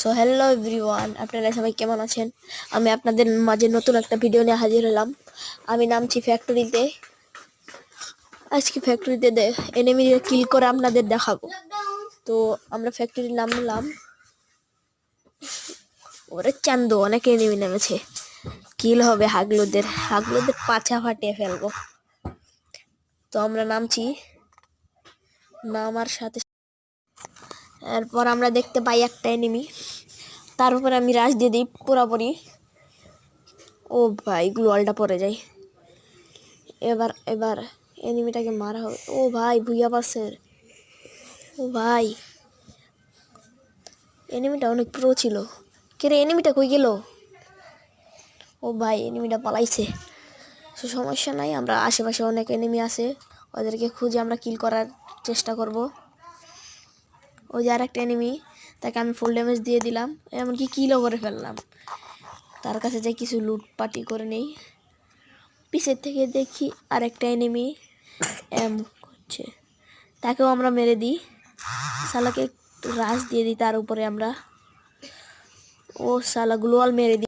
So hello everyone, আপনারা সবাই কেমন আছেন? আমি আপনাদের মাঝে নতুন একটা ভিডিও নিয়ে হাজির হলাম। আমি নামছি ফ্যাক্টরিতে। আজকে ফ্যাক্টরিতে এনিমি কিল করে আপনাদের দেখাবো। তো আমরা ফ্যাক্টরি নামলাম। ওরে চান্দ, অনেক এনিমি নেমেছে। কিল হবে হাগলুদের পাছা ফাটিয়ে ফেলবো। তো আমরা নামছি, নামার সাথে এরপর আমরা দেখতে পাই একটা এনিমি। তার উপরে আমি রাশ দিয়ে দিই পুরোপুরি। ও ভাই, গ্লোয়ালটা পড়ে যায়। এবার এনিমিটাকে মারা হবে। ও ভাই, ভুইয়া পাশের। ও ভাই, এনিমিটা অনেক প্রো ছিল। কে রে, এনিমিটা কই গেল? ও ভাই, এনিমিটা পালাইছে। সে সমস্যা নাই, আমরা আশেপাশে অনেক এনিমি আছে, ওদেরকে খুঁজে আমরা কিল করার চেষ্টা করব। ওই যে আর একটা এনিমি, তাকে আমি ফুল ড্যামেজ দিয়ে দিলাম, এমনকি কিলও করে ফেললাম। তার কাছে যাই কিছু লুটপাটি করে নেই। পিছের থেকে দেখি আরেকটা এনিমি এম করছে, তাকেও আমরা মেরে দিই। সালাকে একটু রাশ দিয়ে দিই তার উপরে আমরা। ও সালা গ্লোয়াল মেরে দিই।